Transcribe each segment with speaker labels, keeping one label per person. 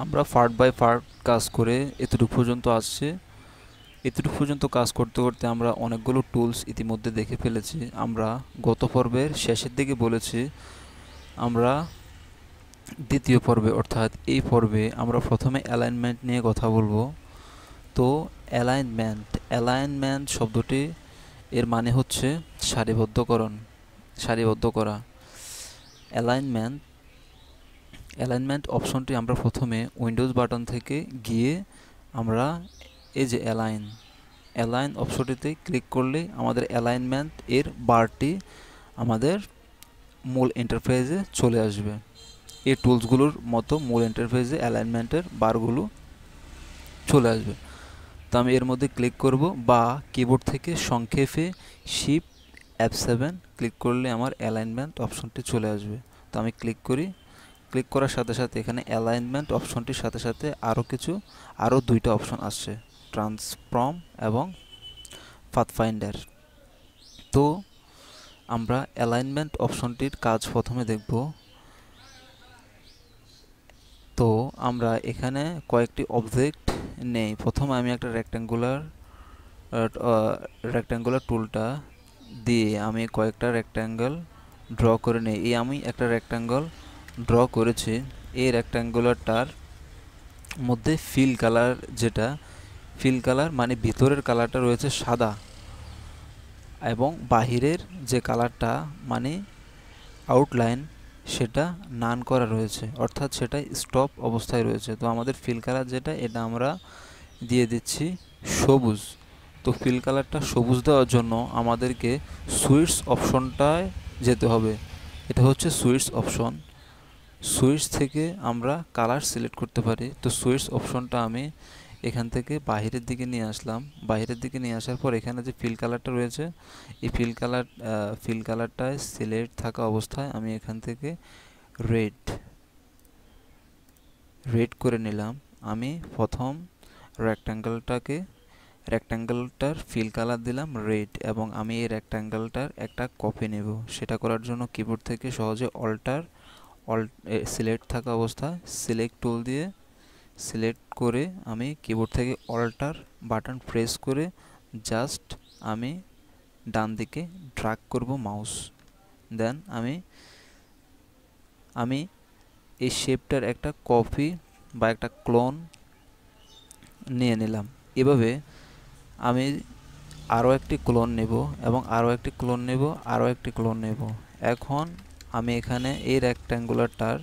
Speaker 1: আমরা part by part কাজ করে এতটুকু পর্যন্ত আসছে। এতটুকু পর্যন্ত কাজ করতে করতে আমরা অনেকগুলো টুলস ইতিমধ্যে দেখে ফেলেছি। আমরা গত পর্বের শেষের দিকে বলেছি আমরা দ্বিতীয় পর্বে অর্থাৎ এই পর্বে আমরা প্রথমে অ্যালাইনমেন্ট নিয়ে কথা বলবো। তো অ্যালাইনমেন্ট শব্দটি এর মানে হচ্ছে সারিবদ্ধকরণ, সারিবদ্ধ করা। অ্যালাইনমেন্ট অ্যালাইনমেন্ট অপশনটি আমরা প্রথমে উইন্ডোজ বাটন থেকে গিয়ে আমরা এই যে অ্যালাইন অপশনটিতে ক্লিক করলে আমাদের অ্যালাইনমেন্ট এর বারটি আমাদের মূল ইন্টারফেসে চলে আসবে। এই টুলসগুলোর মতো মূল ইন্টারফেসে অ্যালাইনমেন্টের বারগুলো চলে আসবে। তো আমি এর মধ্যে ক্লিক করব বা কিবোর্ড থেকে সংক্ষেপে শিফট F7 ক্লিক করলে আমার অ্যালাইনমেন্ট অপশনটি চলে আসবে। তো আমি ক্লিক করি। ক্লিক করার সাথে সাথে এখানে অ্যালাইনমেন্ট অপশনটির সাথে সাথে আরও দুইটা অপশন আসছে, ট্রান্সফর্ম এবং পাথফাইন্ডার। তো আমরা অ্যালাইনমেন্ট অপশনটির কাজ প্রথমে দেখব। তো আমরা এখানে কয়েকটি অবজেক্ট নেই। প্রথমে আমি একটা রেক্ট্যাঙ্গুলার টুলটা দিয়ে আমি কয়েকটা রেক্ট্যাঙ্গেল ড্র করে নিই। আমি একটা রেক্ট্যাঙ্গেল ড্র করেছি। এই রেক্ট্যাঙ্গুলারটার মধ্যে ফিল কালার মানে ভিতরের কালারটা রয়েছে সাদা এবং বাহিরের যে কালারটা মানে আউটলাইন সেটা নান করা রয়েছে, অর্থাৎ সেটা স্টপ অবস্থায় রয়েছে। তো আমাদের ফিল কালার যেটা, এটা আমরা দিয়ে দিচ্ছি সবুজ। তো ফিল কালারটা সবুজ দেওয়ার জন্য আমাদেরকে সুইটস অপশনটায় যেতে হবে। এটা হচ্ছে সুইটস অপশন। সুইটস থেকে আমরা কালার সিলেক্ট করতে পারি। তো সুইটস অপশনটা আমি এখান থেকে বাহিরের দিকে নিয়ে আসলাম। বাহিরের দিকে নিয়ে আসার পর এখানে যে ফিল কালারটা রয়েছে, এই ফিল কালারটায় সিলেক্ট থাকা অবস্থায় আমি এখান থেকে রেড করে নিলাম। আমি প্রথম রেক্ট্যাঙ্গেলটার ফিল কালার দিলাম রেড এবং আমি এই রেক্ট্যাঙ্গেলটার একটা কপি নেব। সেটা করার জন্য কিবোর্ড থেকে সহজে সিলেক্ট থাকা অবস্থায় সিলেক্ট টুল দিয়ে সিলেক্ট করে আমি কিবোর্ড থেকে অল্টার বাটন প্রেস করে জাস্ট আমি ডান দিকে ড্র্যাগ করব মাউস। দেন আমি এই শেপটার একটা কপি বা একটা ক্লোন নিয়ে নিলাম। এভাবে আমি আরও একটি ক্লোন নেব এবং আরও একটি ক্লোন নেব, আরও একটি ক্লোন নেব। এখন আমি এখানে এই রেক্ট্যাঙ্গুলারটার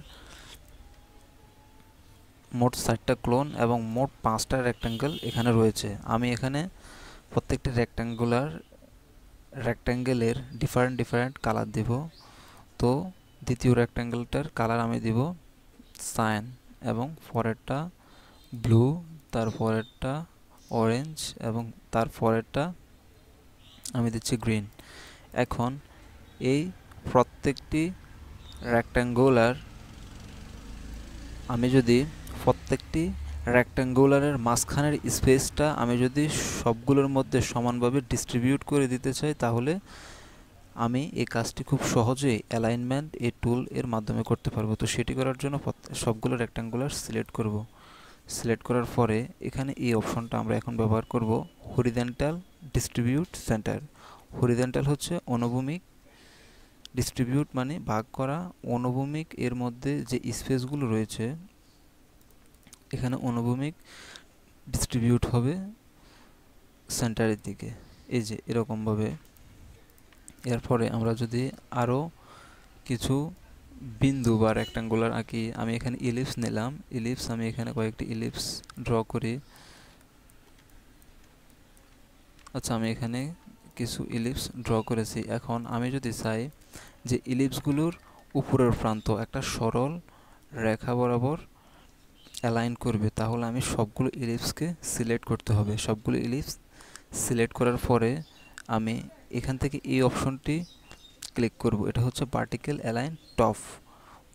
Speaker 1: মোট 4টা ক্লোন এবং মোট 5টা রেক্ট্যাঙ্গেল এখানে রয়েছে। আমি এখানে প্রত্যেকটা রেক্ট্যাঙ্গেলের ডিফারেন্ট কালার দেব। তো দ্বিতীয় রেক্ট্যাঙ্গেলটার কালার আমি দেব সায়ান এবং পরেরটা ব্লু, তারপরেরটা অরেঞ্জ এবং তারপরেরটা আমি দিচ্ছি গ্রিন। এখন এই প্রত্যেকটি রেক্ট্যাঙ্গুলার আমি যদি প্রত্যেকটি রেক্ট্যাঙ্গুলারের মাঝখানের স্পেসটা আমি যদি সবগুলোর মধ্যে সমানভাবে ডিস্ট্রিবিউট করে দিতে চাই, তাহলে আমি এই কাজটি খুব সহজেই অ্যালাইনমেন্ট এই টুল এর মাধ্যমে করতে পারবো। তো সেটি করার জন্য সবগুলো রেক্ট্যাঙ্গুলার সিলেক্ট করব। সিলেক্ট করার পরে এখানে এই অপশনটা আমরা এখন ব্যবহার করব, হরিজন্টাল ডিস্ট্রিবিউট সেন্টার। হরিজন্টাল হচ্ছে অনুভূমিক, ডিস্ট্রিবিউট মানে ভাগ করা, অনুভূমিক এর মধ্যে যে স্পেসগুলো রয়েছে এখানে অনুভূমিক ডিস্ট্রিবিউট হবে সেন্টারের দিকে, এই যে এরকমভাবে। এরপরে আমরা যদি আরও কিছু বিন্দু বা রেক্ট্যাঙ্গুলার আঁকি, আমি এখানে ইলিপস নিলাম। আমি এখানে কয়েকটি ইলিপস ড্র করি। আচ্ছা, আমি এখানে কিছু ইলিপস ড্র করেছি। এখন আমি যদি চাই যে ইলিপসগুলোর উপরের প্রান্ত একটা সরল রেখা বরাবর অ্যালাইন করবে, তাহলে আমি সবগুলো ইলিপসকে সিলেক্ট করতে হবে। সবগুলো ইলিপস সিলেক্ট করার পরে আমি এখান থেকে এই অপশনটি ক্লিক করব। এটা হচ্ছে ভার্টিক্যাল অ্যালাইন টপ।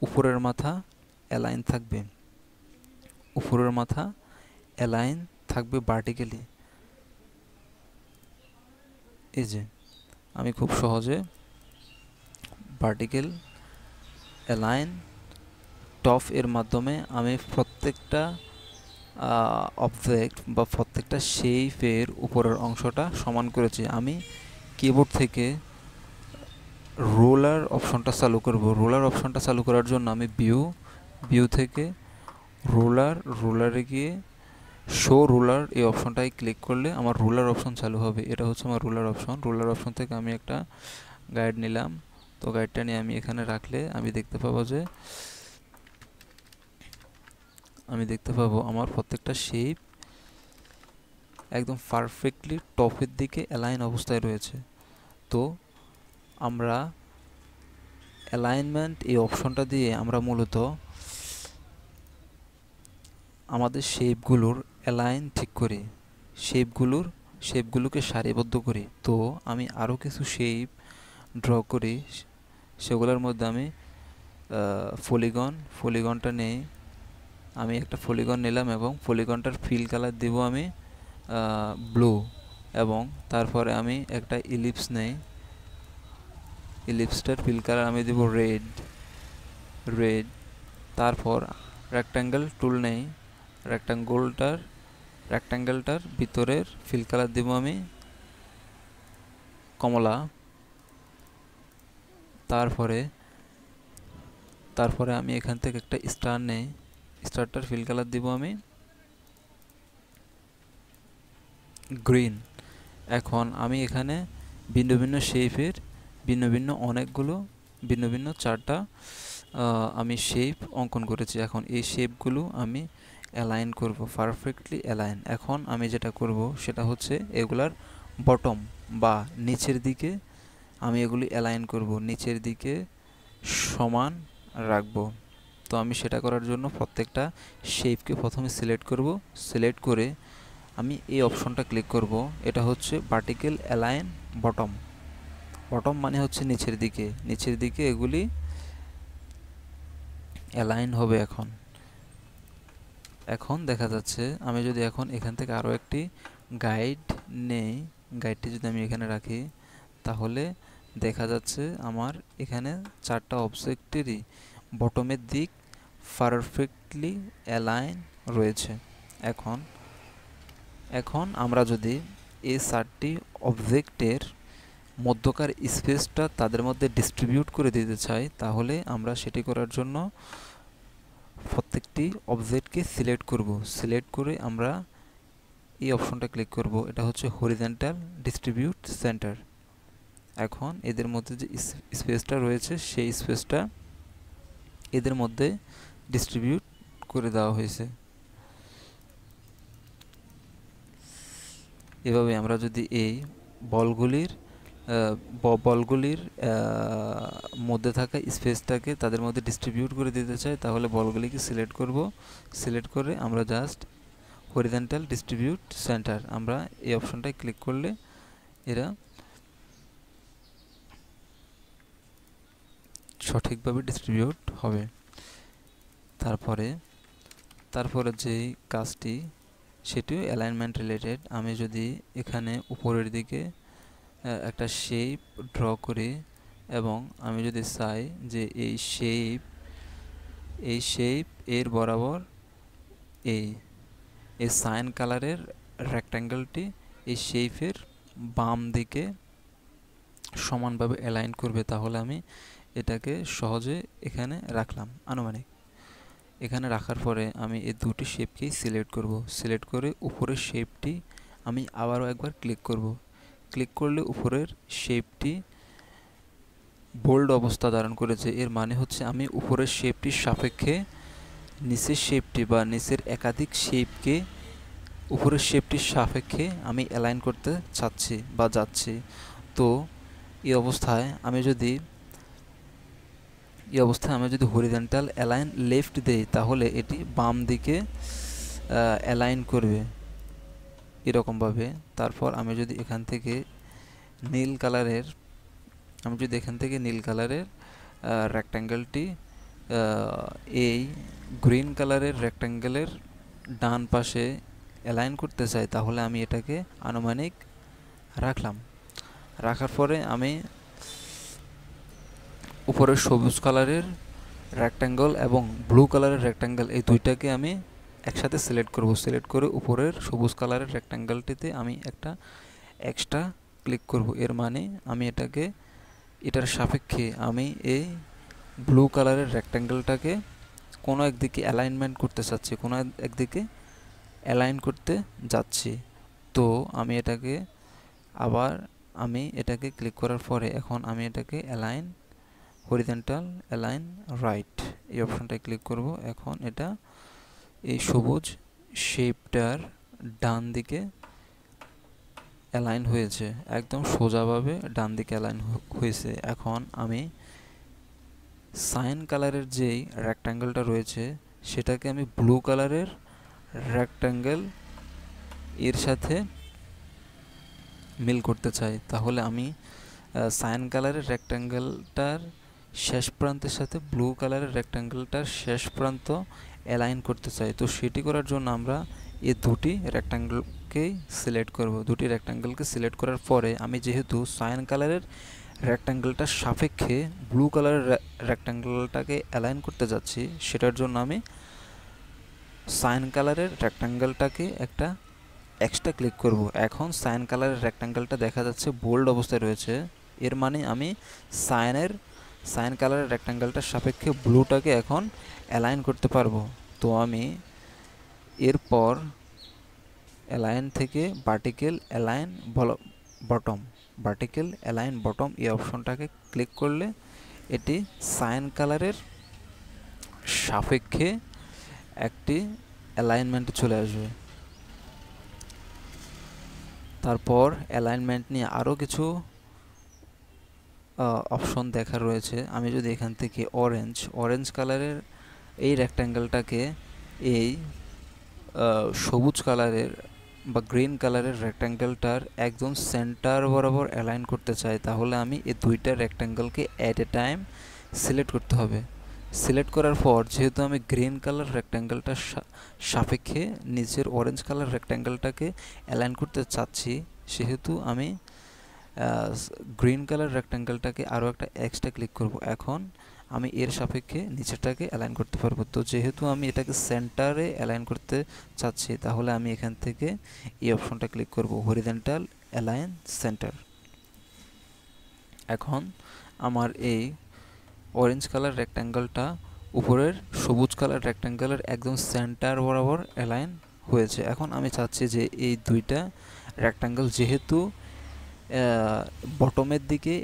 Speaker 1: উপরের মাথা অ্যালাইন থাকবে, উপরের মাথা অ্যালাইন থাকবে ভার্টিক্যালি। এই যে আমি খুব সহজে ভার্টিক্যাল অ্যালাইন টপ এর মাধ্যমে আমি প্রত্যেকটা অবজেক্ট বা প্রত্যেকটা শেপের উপরের অংশটা সমান করেছি। আমি কিবোর্ড থেকে রোলার অপশনটা চালু করব। রোলার অপশনটা চালু করার জন্য আমি ভিউ থেকে রোলারে গিয়ে শো রুলার এই অপশনটাই ক্লিক করলে আমার রুলার অপশন চালু হবে। এটা হচ্ছে আমার রুলার অপশন। রুলার অপশন থেকে আমি একটা গাইড নিলাম। তো গাইডটা নিয়ে আমি এখানে রাখলে আমি দেখতে পাবো আমার প্রত্যেকটা শেপ একদম পারফেক্টলি টপের দিকে অ্যালাইন অবস্থায় রয়েছে। তো আমরা অ্যালাইনমেন্ট এই অপশনটা দিয়ে আমরা মূলত আমাদের শেপগুলোর অ্যালাইন ঠিক করি, শেপগুলোকে সারিবদ্ধ করি। তো আমি আরও কিছু শেপ ড্র করি। সেগুলোর মধ্যে আমি পলিগনটা নেই। আমি একটা পলিগন নিলাম এবং পলিগনটার ফিল কালার দিব আমি ব্লু, এবং তারপরে আমি একটা ইলিপস নেই। ইলিপসটার ফিল কালার আমি দেব রেড। তারপর রেক্ট্যাঙ্গেল টুল নেই। রেক্ট্যাঙ্গেলটার ভিতরের ফিল কালার দিব আমি কমলা। তারপরে আমি এখান থেকে একটা স্টার নেই। স্টারটার ফিল কালার দিব আমি গ্রিন। এখন আমি এখানে ভিন্ন ভিন্ন শেপের ভিন্ন ভিন্ন চারটা আমি শেপ অঙ্কন করেছি। এখন এই শেপগুলো আমি অ্যালাইন করব, পারফেক্টলি অ্যালাইন। এখন আমি যেটা করব সেটা হচ্ছে এগুলার বটম বা নিচের দিকে আমি এগুলি অ্যালাইন করব, নিচের দিকে সমান রাখব। তো আমি সেটা করার জন্য প্রত্যেকটা শেপকে প্রথমে সিলেক্ট করে আমি এই অপশনটা ক্লিক করব। এটা হচ্ছে ভার্টিক্যাল অ্যালাইন বটম মানে হচ্ছে নিচের দিকে এগুলি অ্যালাইন হবে। এখন দেখা যাচ্ছে আমি যদি এখন এখান থেকে আরও একটি গাইড নেই, গাইডটি যদি আমি এখানে রাখি, তাহলে দেখা যাচ্ছে আমার এখানে চারটা অবজেক্টেরই বটমের দিক পারফেক্টলি অ্যালাইন রয়েছে। এখন আমরা যদি এই চারটি অবজেক্টের মধ্যকার স্পেসটা তাদের মধ্যে ডিস্ট্রিবিউট করে দিতে চাই, তাহলে আমরা সেটি করার জন্য প্রত্যেকটি অবজেক্টকে সিলেক্ট করে আমরা এই অপশনটা ক্লিক করব। এটা হচ্ছে হরিজন্টাল ডিস্ট্রিবিউট সেন্টার। এখন এদের মধ্যে যে স্পেসটা রয়েছে সেই স্পেসটা এদের মধ্যে ডিস্ট্রিবিউট করে দেওয়া হয়েছে। এভাবে আমরা যদি এই বলগুলির মধ্যে থাকা স্পেসটাকে তাদের মধ্যে ডিস্ট্রিবিউট করে দিতে চাই, তাহলে বলগুলিকে সিলেক্ট করে আমরা জাস্ট হরিজন্টাল ডিস্ট্রিবিউট সেন্টার আমরা এই অপশনটায় ক্লিক করলে এরা সঠিকভাবে ডিস্ট্রিবিউট হবে। তারপরে যে কাজটি সেটিও অ্যালাইনমেন্ট রিলেটেড। আমি যদি এখানে উপরের দিকে একটা শেপ ড্র করি এবং আমি যদি চাই যে এই শেপ এর বরাবর এই সাইন কালারের রেক্ট্যাঙ্গেলটি এই শেপের বাম দিকে সমানভাবে অ্যালাইন করবে, তাহলে আমি এটাকে সহজে এখানে রাখলাম আনুমানিক। এখানে রাখার পরে আমি এই দুটি শেপকেই সিলেক্ট করে উপরের শেপটি আমি আবারও একবার ক্লিক করলে উপরের শেপটি বোল্ড অবস্থা ধারণ করেছে। এর মানে হচ্ছে আমি উপরের শেপটির সাপেক্ষে নিচের শেপটি বা নিচের একাধিক শেপকে উপরের শেপটির সাপেক্ষে আমি অ্যালাইন করতে চাচ্ছি বা যাচ্ছি। তো এই অবস্থায় আমি যদি হরিজন্টাল অ্যালাইন লেফট দেই, তাহলে এটি বাম দিকে অ্যালাইন করবে এরকমভাবে। তারপর আমি যদি এখান থেকে নীল কালারের রেক্ট্যাঙ্গেলটি এই গ্রিন কালারের রেক্ট্যাঙ্গেলের ডান পাশে অ্যালাইন করতে চাই, তাহলে আমি এটাকে আনুমানিক রাখার পরে আমি উপরে সবুজ কালারের রেক্ট্যাঙ্গল এবং ব্লু কালারের রেক্ট্যাঙ্গল এই দুইটাকে আমি একসাথে সিলেক্ট করব। সিলেক্ট করে উপরের সবুজ কালারের রেক্ট্যাঙ্গলটিতে আমি একটা এক্সট্রা ক্লিক করব। এর মানে আমি এটার সাপেক্ষে আমি এই ব্লু কালারের রেক্ট্যাঙ্গলটাকে কোনো একদিকে অ্যালাইনমেন্ট করতে চাচ্ছি, কোনো একদিকে অ্যালাইন করতে যাচ্ছি। তো আমি এটাকে ক্লিক করার পরে এখন আমি এটাকে অ্যালাইন হরিজন্টাল, অ্যালাইন রাইট এই অপশনটায় ক্লিক করব। এখন এটা এই সবুজ শেপটার ডান দিকে অ্যালাইন হয়েছে, একদম সোজাভাবে ডান দিকে অ্যালাইন হয়েছে। এখন আমি সাইন কালারের যেই রেক্ট্যাঙ্গেলটা রয়েছে সেটাকে আমি ব্লু কালারের রেক্ট্যাঙ্গেল এর সাথে মিল করতে চাই। তাহলে আমি সাইন কালারের রেক্ট্যাঙ্গেলটার শেষ প্রান্তের সাথে ব্লু কালারের রেক্ট্যাঙ্গেলটার শেষ প্রান্ত অ্যালাইন করতে চাই। তো সেটি করার জন্য আমরা এই দুটি রেক্ট্যাঙ্গেলকেই সিলেক্ট করব। দুটি রেক্ট্যাঙ্গেলকে সিলেক্ট করার পরে আমি যেহেতু সাইন কালারের রেক্ট্যাঙ্গেলটার সাপেক্ষে ব্লু কালারের রেক্ট্যাঙ্গেলটাকে অ্যালাইন করতে যাচ্ছি, সেটার জন্য আমি সাইন কালারের রেক্ট্যাঙ্গেলটাকে একটা এক্সট্রা ক্লিক করব। এখন সাইন কালারের রেক্ট্যাঙ্গেলটা দেখা যাচ্ছে বোল্ড অবস্থায় রয়েছে, এর মানে আমি সাইন কালারের রেক্ট্যাঙ্গেলটার সাপেক্ষে ব্লুটাকে এখন অ্যালাইন করতে পারবো। তো আমি এরপর অ্যালাইন থেকে ভার্টিক্যাল অ্যালাইন বটম এই অপশনটাকে ক্লিক করলে এটি সাইন কালারের সাপেক্ষে একটি অ্যালাইনমেন্টে চলে আসবে। তারপর অ্যালাইনমেন্ট নিয়ে আরও কিছু অপশন দেখার রয়েছে। আমি যদি এখান থেকে অরেঞ্জ কালারের এই রেক্ট্যাঙ্গেলটাকে এই সবুজ কালারের বা গ্রিন কালারের রেক্ট্যাঙ্গেলটার একদম সেন্টার বরাবর অ্যালাইন করতে চাই, তাহলে আমি এই দুইটা রেক্ট্যাঙ্গেলকে অ্যাট এ টাইম সিলেক্ট করতে হবে। সিলেক্ট করার পর যেহেতু আমি গ্রিন কালার রেক্ট্যাঙ্গেলটার সাপেক্ষে নিচের অরেঞ্জ কালার রেক্ট্যাঙ্গেলটাকে অ্যালাইন করতে চাচ্ছি, সেহেতু আমি গ্রিন কালার রেক্ট্যাঙ্গেলটাকে আরও একটা এক্সট্রা ক্লিক করব। এখন আমি এর সাপেক্ষে নিচেরটাকে অ্যালাইন করতে পারবো। তো যেহেতু আমি এটাকে সেন্টারে অ্যালাইন করতে চাচ্ছি, তাহলে আমি এখান থেকে এই অপশনটা ক্লিক করব, হরিজন্টাল অ্যালাইন সেন্টার। এখন আমার এই অরেঞ্জ কালার রেক্ট্যাঙ্গেলটা উপরের সবুজ কালার রেক্ট্যাঙ্গেলের একদম সেন্টার বরাবর অ্যালাইন হয়েছে। এখন আমি চাচ্ছি যে এই দুইটা রেক্ট্যাঙ্গেল যেহেতু বটমের দিকে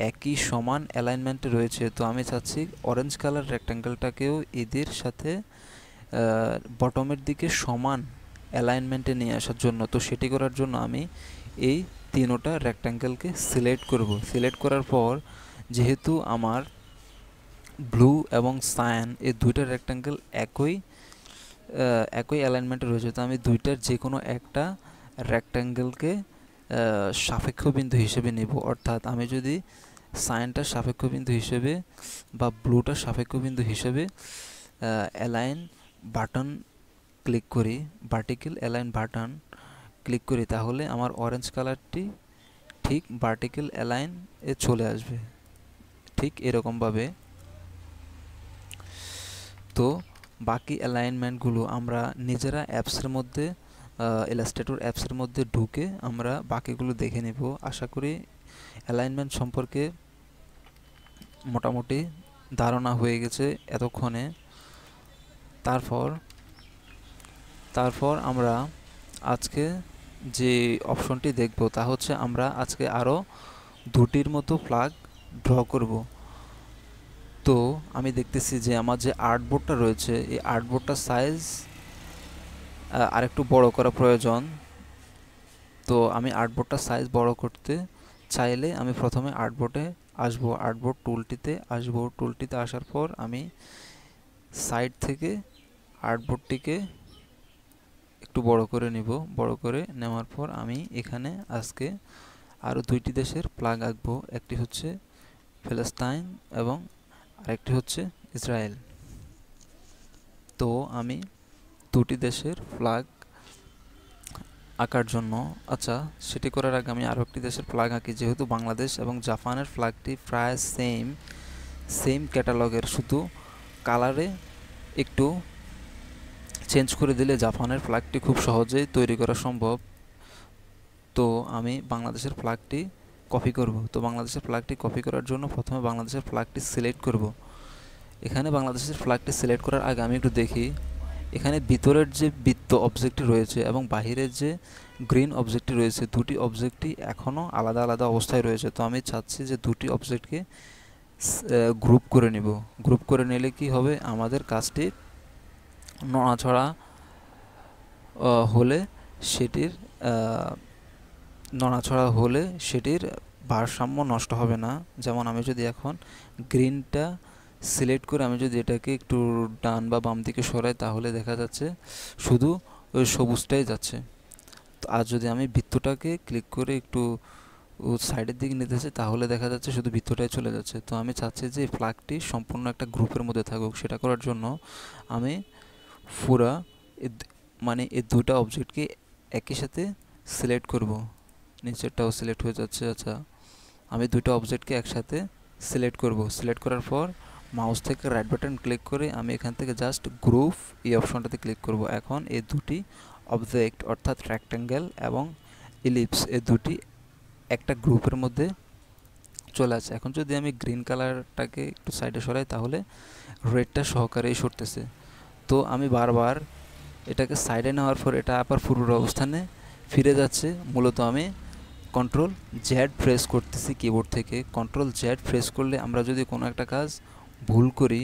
Speaker 1: একই সমান অ্যালাইনমেন্টে রয়েছে, তো আমি চাচ্ছি অরেঞ্জ কালার রেক্ট্যাঙ্গেলটাকেও এদের সাথে বটমের দিকে সমান অ্যালাইনমেন্টে নিয়ে আসার জন্য। তো সেটি করার জন্য আমি এই তিনোটা রেক্ট্যাঙ্গেলকে সিলেক্ট করব। সিলেক্ট করার পর যেহেতু আমার ব্লু এবং সায়ান এই দুইটা রেক্ট্যাঙ্গেল একই অ্যালাইনমেন্টে রয়েছে, তো আমি দুইটার যে কোনো একটা রেক্ট্যাঙ্গেলকে সাপেক্ষ বিন্দু হিসেবে নেব। অর্থাৎ আমি যদি সাইনটা সাপেক্ষ বিন্দু হিসেবে বা ব্লুটা সাপেক্ষ বিন্দু হিসেবে অ্যালাইন বাটন ক্লিক করি, ভার্টিক্যাল অ্যালাইন বাটন ক্লিক করি, তাহলে আমার অরেঞ্জ কালারটি ঠিক ভার্টিক্যাল অ্যালাইন এ চলে আসবে, ঠিক এরকমভাবে। তো বাকি অ্যালাইনমেন্টগুলো আমরা নিজেরা অ্যাপসের মধ্যে ইলাস্ট্রেটর অ্যাপসের মধ্যে ঢুকে আমরা বাকিগুলো দেখে নেব। আশা করি অ্যালাইনমেন্ট সম্পর্কে মোটামুটি ধারণা হয়ে গেছে এতক্ষণে। তারপর আমরা আজকে যে অপশনটি দেখব তা হচ্ছে আমরা আজকে আরও দুটির মতো ফ্ল্যাগ ড্র করব। তো আমি দেখতেছি যে আমার যে আর্টবোর্ডটা রয়েছে এই আর্টবোর্ডটার সাইজ আরেকটু বড় করা প্রয়োজন। তো আমি আর্টবোর্ডটার সাইজ বড় করতে চাইলে আমি প্রথমে আর্টবোর্ডে আসবো, আর্টবোর্ড টুলটিতে আসবো। টুলটিতে আসার পর আমি সাইড থেকে আর্টবোর্ডটিকে একটু বড় করে নিব। বড় করে নেওয়ার পর আমি এখানে আজকে আরও দুইটি দেশের ফ্ল্যাগ আঁকবো। একটি হচ্ছে ফিলিস্তিন এবং আরেকটি হচ্ছে ইসরায়েল। তো আমি দুটি দেশের ফ্ল্যাগ আঁকার জন্য সেটি করার আগে আমি আরও একটি দেশের ফ্ল্যাগ আঁকি। যেহেতু বাংলাদেশ এবং জাপানের ফ্ল্যাগটি প্রায় সেম, সেম ক্যাটালগের, শুধু কালারে একটু চেঞ্জ করে দিলে জাপানের ফ্ল্যাগটি খুব সহজেই তৈরি করা সম্ভব। তো আমি বাংলাদেশের ফ্ল্যাগটি কপি করব। তো বাংলাদেশের ফ্ল্যাগটি কপি করার জন্য প্রথমে বাংলাদেশের ফ্ল্যাগটি সিলেক্ট করব। এখানে বাংলাদেশের ফ্ল্যাগটি সিলেক্ট করার আগে আমি একটু দেখি এখানে ভিতরের যে বৃত্ত অবজেক্টটি রয়েছে এবং বাহিরের যে গ্রিন অবজেক্টটি রয়েছে, দুটি অবজেক্টই এখনও আলাদা আলাদা অবস্থায় রয়েছে। তো আমি চাচ্ছি যে দুটি অবজেক্টকে গ্রুপ করে নিব। গ্রুপ করে নিলে কি হবে, আমাদের কাজটি নড়াচড়া হলে সেটির নড়াচড়া হলে সেটির ভারসাম্য নষ্ট হবে না। যেমন আমি যদি এখন গ্রিনটা সিলেক্ট করে আমি যদি এটাকে একটু ডান বা বাম দিকে সরাই, তাহলে দেখা যাচ্ছে শুধু ওই সবুজটাই যাচ্ছে। তো আর যদি আমি বৃত্তটাকে ক্লিক করে একটু সাইডের দিকে নিতে চাই, তাহলে দেখা যাচ্ছে শুধু বৃত্তটাই চলে যাচ্ছে। তো আমি চাচ্ছি যে ফ্ল্যাগটি সম্পূর্ণ একটা গ্রুপের মধ্যে থাকুক। সেটা করার জন্য আমি পুরা মানে এই দুটা অবজেক্টকে একই সাথে সিলেক্ট করব। নিচেরটাও সিলেক্ট হয়ে যাচ্ছে। আচ্ছা, আমি দুটো অবজেক্টকে একসাথে সিলেক্ট করব। সিলেক্ট করার পর মাউস থেকে রাইট বাটন ক্লিক করে আমি এখান থেকে জাস্ট গ্রুপ এই অপশনটাতে ক্লিক করব। এখন এই দুটি অবজেক্ট অর্থাৎ রেক্ট্যাঙ্গেল এবং ইলিপস এই দুটি একটা গ্রুপের মধ্যে চলে আসে। এখন যদি আমি গ্রিন কালারটাকে একটু সাইডে সরাই, তাহলে রেডটা সহকারেই সরতেছে। তো আমি বারবার এটাকে সাইডে নেওয়ার পর এটা আবার পূর্বের অবস্থানে ফিরে যাচ্ছে। মূলত আমি কন্ট্রোল জেড প্রেস করতেছি কিবোর্ড থেকে। কন্ট্রোল জেড প্রেস করলে আমরা যদি কোনো একটা কাজ ভুল করি,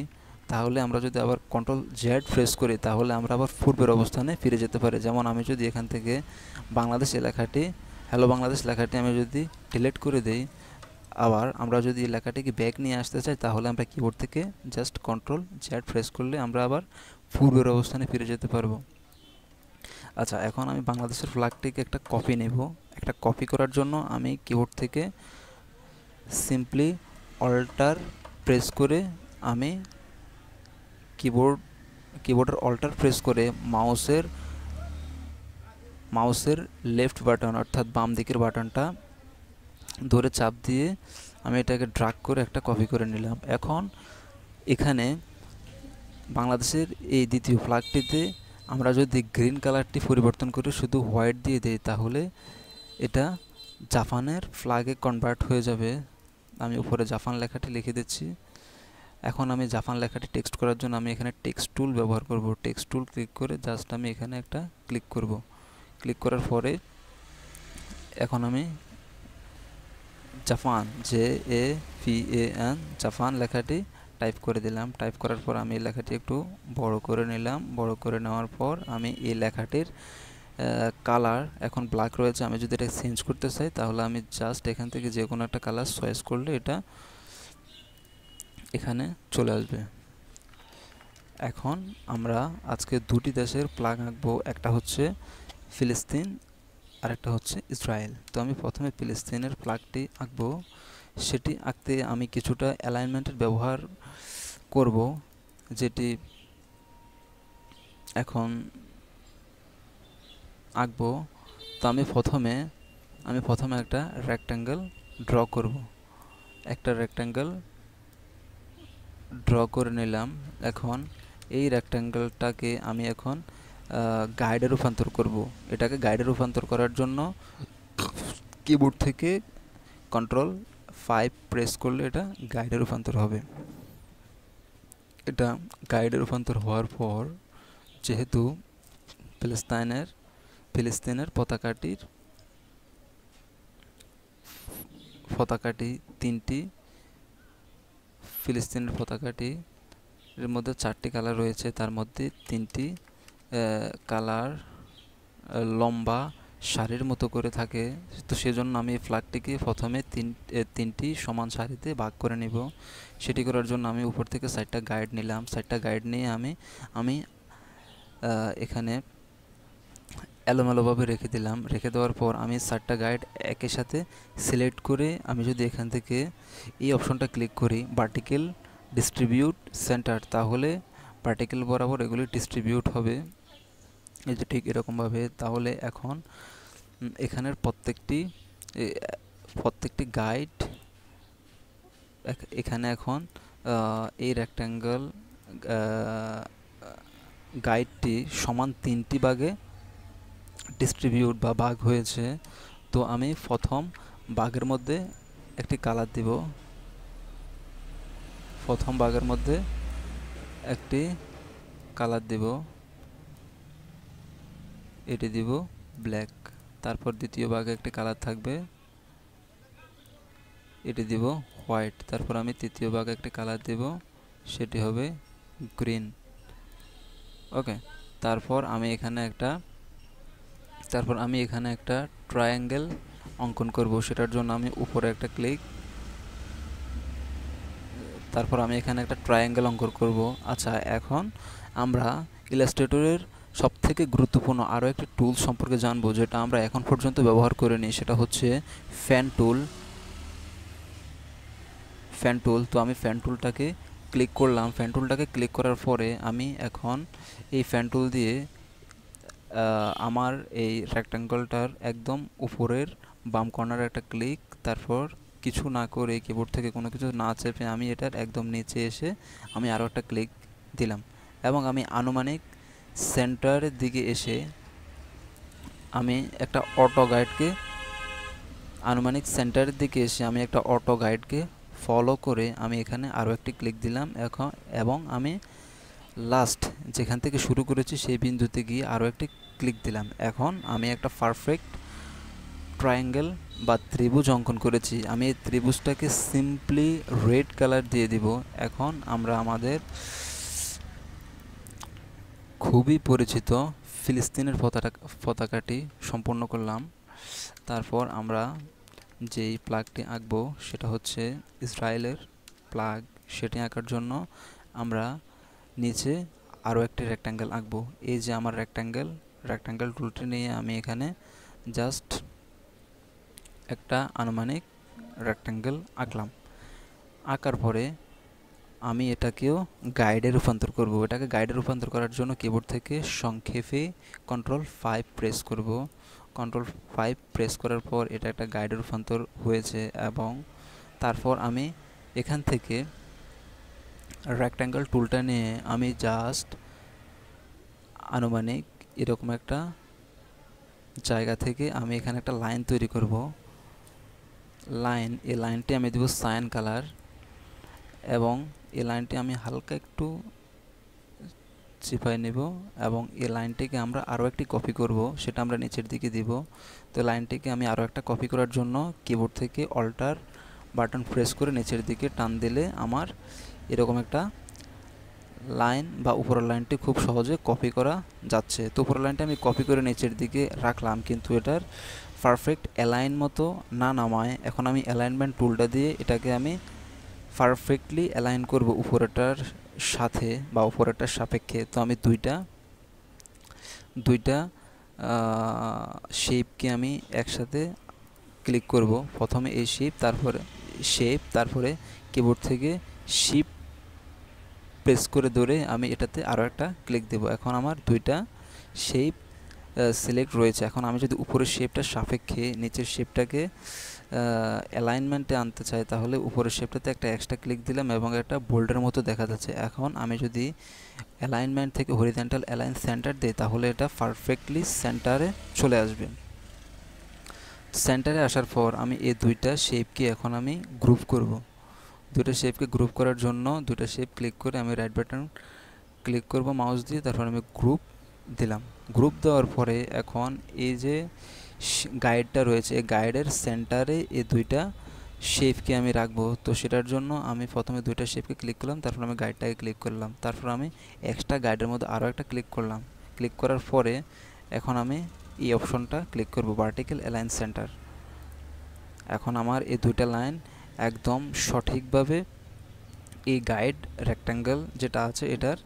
Speaker 1: তাহলে আমরা যদি আবার কন্ট্রোল জেড প্রেস করি, তাহলে আমরা আবার পূর্বের অবস্থানে ফিরে যেতে পারি। যেমন আমি যদি এখান থেকে বাংলাদেশ লেখাটি, হ্যালো বাংলাদেশ লেখাটি আমি যদি ডিলিট করে দেই, আবার আমরা যদি লেখাটিকে ব্যাক নিয়ে আসতে চাই, তাহলে আমরা কিবোর্ড থেকে জাস্ট কন্ট্রোল জেড প্রেস করলে আমরা আবার পূর্বের অবস্থানে ফিরে যেতে পারবো। আচ্ছা, এখন আমি বাংলাদেশের ফ্ল্যাগটিকে একটা কপি নেব। একটা কপি করার জন্য আমি কিবোর্ড থেকে সিম্পলি অল্টার প্রেস করে আমি কিবোর্ডের অল্টার প্রেস করে মাউসের লেফট বাটন অর্থাৎ বাম দিকের বাটনটা ধরে চাপ দিয়ে আমি এটাকে ড্র্যাগ করে একটা কপি করে নিলাম। এখন এখানে বাংলাদেশের এই দ্বিতীয় ফ্ল্যাগটিতে আমরা যদি গ্রিন কালারটি পরিবর্তন করে শুধু হোয়াইট দিয়ে দেই, তাহলে এটা জাপানের ফ্ল্যাগে কনভার্ট হয়ে যাবে। আমি উপরে জাপান লেখাটি লিখে দিচ্ছি। এখন আমি জাপান লেখাটি টেক্সট করার জন্য আমি এখানে টেক্সট টুল ব্যবহার করব। টেক্সট টুল ক্লিক করে জাস্ট আমি এখানে একটা ক্লিক করব। ক্লিক করার পরে এখন আমি জাপান JAPAN জাপান লেখাটি টাইপ করে দিলাম। টাইপ করার পর আমি এই লেখাটি একটু বড় করে নিলাম। বড় করে নেওয়ার পর আমি এই লেখাটির কালার এখন ব্ল্যাক রয়েছে। আমি যদি এটা চেঞ্জ করতে চাই, তাহলে আমি জাস্ট এখান থেকে যে কোনো একটা কালার চয়েস করলে এটা এখানে চলে আসবে। এখন আমরা আজকে দুটি দেশের ফ্ল্যাগ আঁকবো। একটা হচ্ছে ফিলিস্তিন আর একটা হচ্ছে ইসরায়েল। তো আমি প্রথমে ফিলিস্তিনের ফ্ল্যাগটি আঁকবো। সেটি আঁকতে আমি কিছুটা অ্যালাইনমেন্টের ব্যবহার করব, যেটি এখন আঁকবো। তো আমি প্রথমে একটা রেক্ট্যাঙ্গেল ড্র করব। একটা রেক্ট্যাঙ্গেল ড্র করে নিলাম। এখন এই রেক্ট্যাঙ্গেলটাকে আমি এখন গাইডে রূপান্তর করব। এটাকে গাইডে রূপান্তর করার জন্য কিবোর্ড থেকে Ctrl+5 প্রেস করলে এটা গাইডে রূপান্তর হবে। এটা গাইডে রূপান্তর হওয়ার পর, যেহেতু ফিলিস্তিনের পতাকাটি তিনটি, ফিলিস্তিনের পতাকাটির মধ্যে 4টি কালার রয়েছে, তার মধ্যে 3টি কালার লম্বা সারির মতো করে থাকে। তো সেজন্য আমি ফ্ল্যাগটিকে প্রথমে তিনটি সমান সারিতে ভাগ করে নিব। সেটি করার জন্য আমি উপর থেকে 4টা গাইড নিলাম। 4টা গাইড নিয়ে আমি এখানে এলোমেলোভাবে রেখে দিলাম। রেখে দেওয়ার পর আমি 4টা গাইড একই সাথে সিলেক্ট করে আমি যদি এখান থেকে এই অপশনটা ক্লিক করি, ভার্টিক্যাল ডিস্ট্রিবিউট সেন্টার, তাহলে ভার্টিক্যাল বরাবর এগুলি ডিস্ট্রিবিউট হবে, এই যে ঠিক এরকমভাবে। তাহলে এখন এখানের প্রত্যেকটি গাইড এখানে এখন এই রেক্ট্যাঙ্গেল গাইডটি সমান 3টি ভাগে ডিস্ট্রিবিউট বা ভাগ হয়েছে। তো আমি প্রথম ভাগের মধ্যে একটি কালার দিব, প্রথম ভাগের মধ্যে একটি কালার দিব, এটি দিব ব্ল্যাক। তারপর দ্বিতীয় ভাগে একটি কালার থাকবে, এটি দিব হোয়াইট। তারপর আমি তৃতীয় ভাগে একটি কালার দিব, সেটি হবে গ্রিন। ওকে, তারপর আমি এখানে একটা ট্রায়াঙ্গেল অঙ্কন করব। সেটার জন্য আমি উপরে একটা ক্লিক, তারপর আমি এখানে একটা ট্রায়াঙ্গেল অঙ্কন করব। আচ্ছা, এখন আমরা ইলাস্ট্রেটরের সবথেকে গুরুত্বপূর্ণ আরও একটি টুল সম্পর্কে জানবো, যেটা আমরা এখন পর্যন্ত ব্যবহার করিনি। সেটা হচ্ছে ফ্যান টুল। তো আমি ফ্যান টুলটাকে ক্লিক করলাম। ফ্যান টুলটাকে ক্লিক করার পরে আমি এখন এই ফ্যান টুল দিয়ে আমার এই রেক্ট্যাঙ্গলটার একদম উপরের বাম কর্নারে একটা ক্লিক, তারপর কিছু না করে কিবোর্ড থেকে কোনো কিছু না চেপে আমি এটার একদম নিচে এসে আমি আরও একটা ক্লিক দিলাম, এবং আমি আনুমানিক সেন্টারের দিকে এসে আমি একটা অটো গাইডকে ফলো করে আমি এখানে আরও একটি ক্লিক দিলাম এবং আমি লাস্ট যেখান থেকে শুরু করেছি সেই বিন্দুতে গিয়ে আরও একটি ক্লিক দিলাম। এখন আমি একটা পারফেক্ট ট্রায়াঙ্গেল বা ত্রিভুজ অঙ্কন করেছি। আমি এই ত্রিভুজটাকে সিম্পলি রেড কালার দিয়ে দিব। এখন আমরা আমাদের খুবই পরিচিত ফিলিস্তিনের পতাকাটি সম্পূর্ণ করলাম। তারপর আমরা যেই প্লাগটি আঁকবো সেটা হচ্ছে ইসরায়েলের প্লাগ। সেটি আঁকার জন্য আমরা নিচে আরও একটি রেক্ট্যাঙ্গেল আঁকবো। এই যে আমার রেক্ট্যাঙ্গেল টুলটি নিয়ে আমি এখানে জাস্ট একটা আনুমানিক রেক্ট্যাঙ্গেল আঁকলাম। আঁকার পরে আমি এটাকেও গাইডে রূপান্তর করব। এটাকে গাইডে রূপান্তর করার জন্য কিবোর্ড থেকে সংক্ষেপে Ctrl+5 প্রেস করব। Ctrl+5 প্রেস করার পর এটা একটা গাইডে রূপান্তর হয়েছে, এবং তারপর আমি এখান থেকে রেক্ট্যাঙ্গেল টুলটা নিয়ে আমি জাস্ট আনুমানিক এরকম একটা জায়গা থেকে আমি এখানে একটা লাইন তৈরি করব। এই লাইনটি আমি দেব সায়ান কালার, এবং এই লাইনটি আমি হালকা একটু চিপাই নেব, এবং এই লাইনটিকে আমরা আরও একটি কপি করব, সেটা আমরা নিচের দিকে দিব। তো লাইনটিকে আমি আরও একটা কপি করার জন্য কিবোর্ড থেকে অল্টার বাটন প্রেস করে নিচের দিকে টান দিলে আমার এরকম একটা লাইন বা উপরের লাইনটি খুব সহজে কপি করা যাচ্ছে। তো উপরের লাইনটি আমি কপি করে নিচের দিকে রাখলাম, কিন্তু এটার পারফেক্ট অ্যালাইন মতো না নামায় এখন আমি অ্যালাইনমেন্ট টুলটা দিয়ে এটাকে আমি পারফেক্টলি অ্যালাইন করব উপরেরটার সাথে বা উপরেরটার সাপেক্ষে। তো আমি দুইটা শেপকে আমি একসাথে ক্লিক করব। প্রথমে এই তারপরে কিবোর্ড থেকে শিফট প্রেস করে ধরে আমি এটাতে আরও একটা ক্লিক দেব। এখন আমার দুইটা শেপ সিলেক্ট রয়েছে। এখন আমি যদি উপরের শেপটার সাপেক্ষে নিচের শেপটাকে অ্যালাইনমেন্টে আনতে চাই, তাহলে উপরের শেপটাতে একটা এক্সট্রা ক্লিক দিলাম এবং একটা বোল্ডের মতো দেখা যাচ্ছে। এখন আমি যদি অ্যালাইনমেন্ট থেকে হরিজন্টাল অ্যালাইন সেন্টার দিই, তাহলে এটা পারফেক্টলি সেন্টারে চলে আসবে। সেন্টারে আসার পর আমি এই দুইটা শেপকে এখন আমি গ্রুপ করব। দুইটা শেপকে গ্রুপ করার জন্য দুইটা শেপ ক্লিক করে আমি রাইট বাটন ক্লিক করব মাউস দিয়ে, তারপর আমি গ্রুপ দিলাম। গ্রুপ দেওয়ার পরে এখন এই যে গাইডটা রয়েছে, এই গাইডের সেন্টারে এই দুইটা শেপকে আমি রাখবো। তো সেটার জন্য আমি প্রথমে দুইটা শেপকে ক্লিক করলাম, তারপর আমি গাইডটাকে ক্লিক করলাম, তারপর আমি এক্সট্রা গাইডের মধ্যে আরও একটা ক্লিক করলাম। ক্লিক করার পরে এখন আমি এই অপশনটা ক্লিক করব, ভার্টিক্যাল অ্যালাইন সেন্টার। এখন আমার এই দুইটা লাইন একদম সঠিকভাবে এই গাইড রেক্ট্যাঙ্গেল যেটা আছে এটার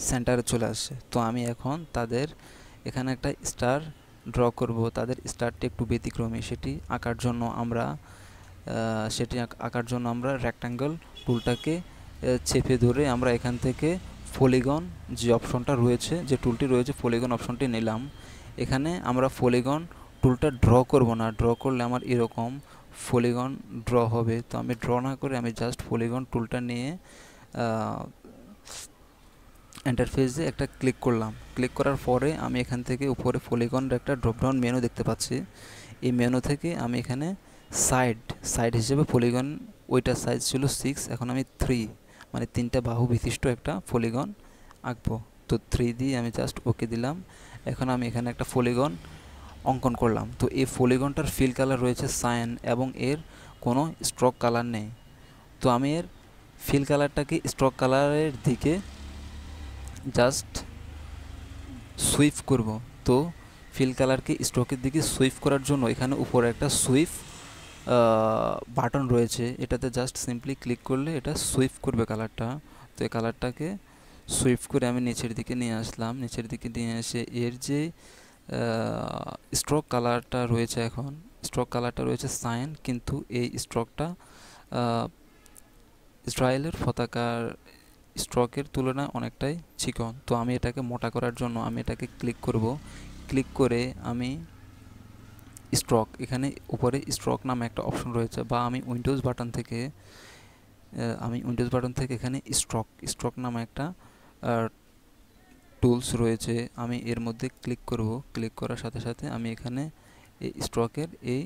Speaker 1: সেন্টারে চলে আসছে। তো আমি এখন তাদের এখানে একটা স্টার ড্র করব। তাদের স্টারটি একটু ব্যতিক্রমী, সেটি আঁকার জন্য আমরা রেক্ট্যাঙ্গেল টুলটাকে চেপে ধরে আমরা এখান থেকে পলিগন যে অপশনটা রয়েছে, যে টুলটি রয়েছে পলিগন অপশনটি নিলাম। এখানে আমরা পলিগন টুলটা ড্র করব না, ড্র করলে আমার এরকম পলিগন ড্র হবে। তো আমি ড্র না করে আমি জাস্ট পলিগন টুলটা নিয়ে ইন্টারফেসে একটা ক্লিক করলাম। ক্লিক করার পরে আমি এখান থেকে উপরে পলিগনের একটা ড্রপডাউন মেনু দেখতে পাচ্ছি। এই মেনু থেকে আমি এখানে সাইড হিসেবে পলিগন, ওইটার সাইজ ছিল 6, এখন আমি 3 মানে 3টা বাহু বিশিষ্ট একটা পলিগন আঁকবো। তো 3 দিয়ে আমি জাস্ট ওকে দিলাম। এখন আমি এখানে একটা পলিগন অঙ্কন করলাম। তো এই পলিগনটার ফিল কালার রয়েছে সায়ান এবং এর কোনো স্ট্রোক কালার নেই। তো আমি এর ফিল কালারটাকে স্ট্রোক কালারের দিকে জাস্ট সুইপ করব। তো ফিল কালারকে স্ট্রোকের দিকে সুইপ করার জন্য এখানে উপরে একটা সুইপ বাটন রয়েছে, এটাতে জাস্ট সিম্পলি ক্লিক করলে এটা সুইপ করবে কালারটা। তো এই কালারটাকে সুইপ করে আমি নিচের দিকে নিয়ে আসলাম। নিচের দিকে নিয়ে এসে এর যে স্ট্রোক কালারটা রয়েছে, এখন স্ট্রোক কালারটা রয়েছে সাইন, কিন্তু এই স্ট্রোকটা ইসরায়েলের পতাকার স্ট্রোকের তুলনায় অনেকটাই চিকন। তো আমি এটাকে মোটা করার জন্য আমি এটাকে ক্লিক করব। ক্লিক করে আমি স্ট্রোক, এখানে উপরে স্ট্রোক নামে একটা অপশন রয়েছে, বা আমি উইন্ডোজ বাটন থেকে এখানে স্ট্রোক নামে একটা টুলস রয়েছে, আমি এর মধ্যে ক্লিক করব। ক্লিক করার সাথে সাথে আমি এখানে এই স্ট্রোকের এই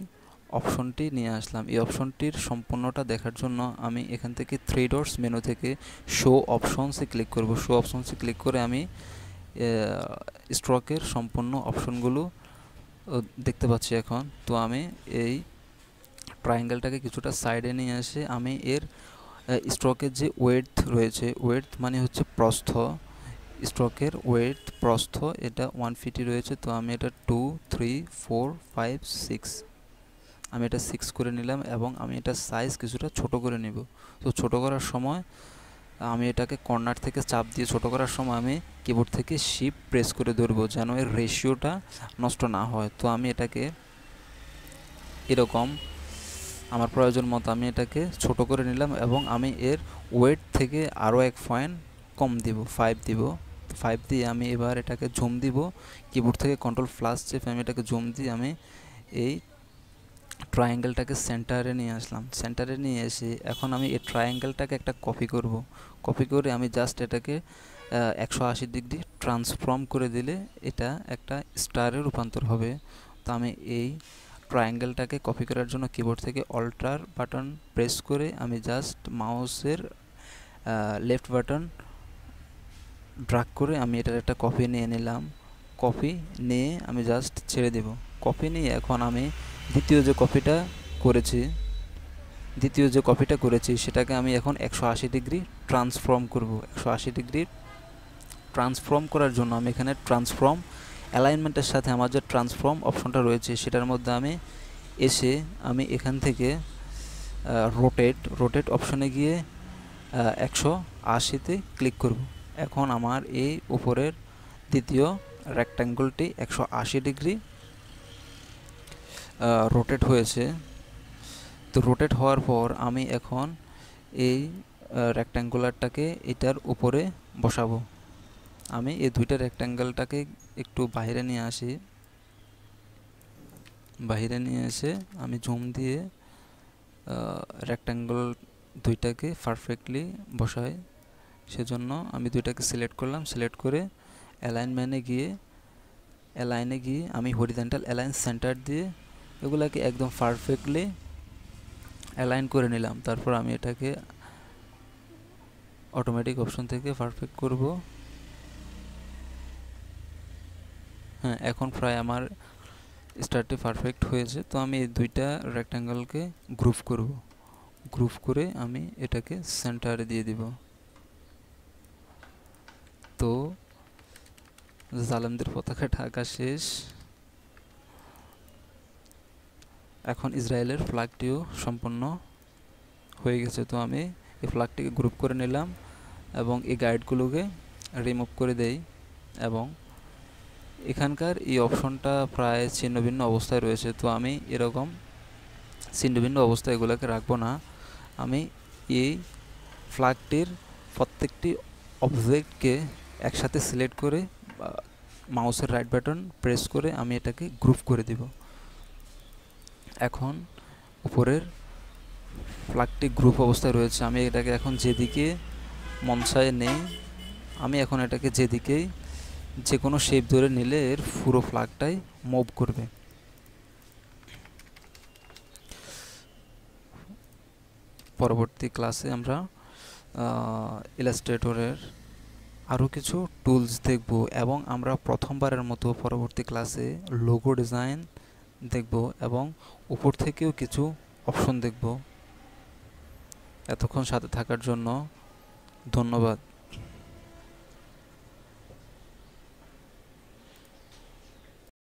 Speaker 1: অপশনটি নিয়ে আসলাম। এই অপশনটির সম্পূর্ণটা দেখার জন্য আমি এখান থেকে 3 ডটস মেনু থেকে শো অপশনসে ক্লিক করব। শো অপশনসে ক্লিক করে আমি স্ট্রোকের সম্পূর্ণ অপশনগুলো দেখতে পাচ্ছি এখন। তো আমি এই ট্রায়াঙ্গেলটাকে কিছুটা সাইডে নিয়ে এসে আমি এর স্ট্রোকের যে ওয়েডথ রয়েছে, ওয়েডথ মানে হচ্ছে প্রস্থ, স্ট্রোকের ওয়েডথ প্রস্থ এটা 1 ফিটই রয়েছে। তো আমি এটা 2, 3, 4, 5, 6 আমি এটা 6 করে নিলাম এবং আমি এটা সাইজ কিছুটা ছোট করে নিব। তো ছোট করার সময় আমি এটাকে কর্নার থেকে চাপ দিয়ে ছোট করার সময় আমি কিবোর্ড থেকে শিফট প্রেস করে ধরবো যেন এর রেশিওটা নষ্ট না হয়। তো আমি এটাকে এরকম আমার প্রয়োজন মতো আমি এটাকে ছোট করে নিলাম এবং আমি এর ওয়েট থেকে আরও 1 পয়েন্ট কম দিব, 5 দিব। 5 দিয়ে আমি এবার এটাকে জুম দিব। কিবোর্ড থেকে কন্ট্রোল+ চেপে আমি এটাকে জুম দিয়ে আমি এই ট্রায়াঙ্গেলটাকে সেন্টারে নিয়ে আসলাম। সেন্টারে নিয়ে এসে এখন আমি এই ট্রায়াঙ্গেলটাকে একটা কপি করব। কপি করে আমি জাস্ট এটাকে 180 ডিগ্রি ট্রান্সফর্ম করে দিলে এটা একটা স্টারে রূপান্তর হবে। তো আমি এই ট্রায়াঙ্গেলটাকে কপি করার জন্য কিবোর্ড থেকে অল্টার বাটন প্রেস করে আমি জাস্ট মাউসের লেফট বাটন ড্র্যাগ করে আমি এটার একটা কপি নিয়ে নিলাম। কপি নিয়ে আমি জাস্ট ছেড়ে দেব। কপি নিয়ে এখন আমি দ্বিতীয় যে কপিটা করেছি সেটাকে আমি এখন 180 ডিগ্রি ট্রান্সফর্ম করব। 180 ডিগ্রি ট্রান্সফর্ম করার জন্য আমি এখানে ট্রান্সফর্ম অ্যালাইনমেন্টের সাথে আমার যে ট্রান্সফর্ম অপশনটা রয়েছে সেটার মধ্যে আমি এসে আমি এখান থেকে রোটেট অপশনে গিয়ে 180-তে ক্লিক করব। এখন আমার এই উপরের দ্বিতীয় রেক্ট্যাঙ্গলটি 180 ডিগ্রি রোটেট হয়েছে। তো রোটেট হওয়ার পর আমি এখন এই রেক্ট্যাঙ্গুলারটাকে এটার উপরে বসাবো। আমি এই দুইটা রেক্ট্যাঙ্গেলটাকে একটু বাইরে নিয়ে আসি। বাইরে নিয়ে এসে আমি জুম দিয়ে রেক্ট্যাঙ্গল দুইটাকে পারফেক্টলি বসাই। সেজন্য আমি দুইটাকে সিলেক্ট করলাম। সিলেক্ট করে অ্যালাইনে গিয়ে আমি হরিজন্টাল অ্যালাইন সেন্টার দিয়ে এগুলাকে একদম পারফেক্টলি অ্যালাইন করে নিলাম। তারপর আমি এটাকে অটোমেটিক অপশন থেকে পারফেক্ট করব। হ্যাঁ, এখন প্রায় আমার স্টারটি পারফেক্ট হয়েছে। তো আমি এই দুইটা রেক্ট্যাঙ্গেলকে গ্রুপ করে আমি এটাকে সেন্টারে দিয়ে দিব। তো জালেমদের পতাকাটা আঁকা শেষ। এখন ইসরায়েলের ফ্ল্যাগটিও সম্পূর্ণ হয়ে গেছে। তো আমি এই ফ্ল্যাগটিকে গ্রুপ করে নিলাম এবং এই গাইডগুলোকে রিমুভ করে দেই এবং এখানকার এই অপশনটা প্রায় ছিন্নভিন্ন অবস্থায় রয়েছে। তো আমি এরকম ছিন্নভিন্ন অবস্থায় এগুলোকে রাখবো না। আমি এই ফ্ল্যাগটির প্রত্যেকটি অবজেক্টকে একসাথে সিলেক্ট করে মাউসের রাইট বাটন প্রেস করে আমি এটাকে গ্রুপ করে দিব। এখন উপরের ফ্ল্যাগটি গ্রুপ অবস্থায় রয়েছে। আমি এটাকে এখন যেদিকে মন চায় নেই। আমি এখন এটাকে যেদিকেই যে কোনো শেপ ধরে নিলে এর পুরো ফ্ল্যাগটাই মুভ করবে। পরবর্তী ক্লাসে আমরা ইলাস্ট্রেটরের আরও কিছু টুলস দেখব এবং আমরা প্রথমবারের মতো পরবর্তী ক্লাসে লোগো ডিজাইন দেখব এবং উপর থেকেও কিছু অপশন দেখব। এতক্ষণ সাথে থাকার জন্য ধন্যবাদ।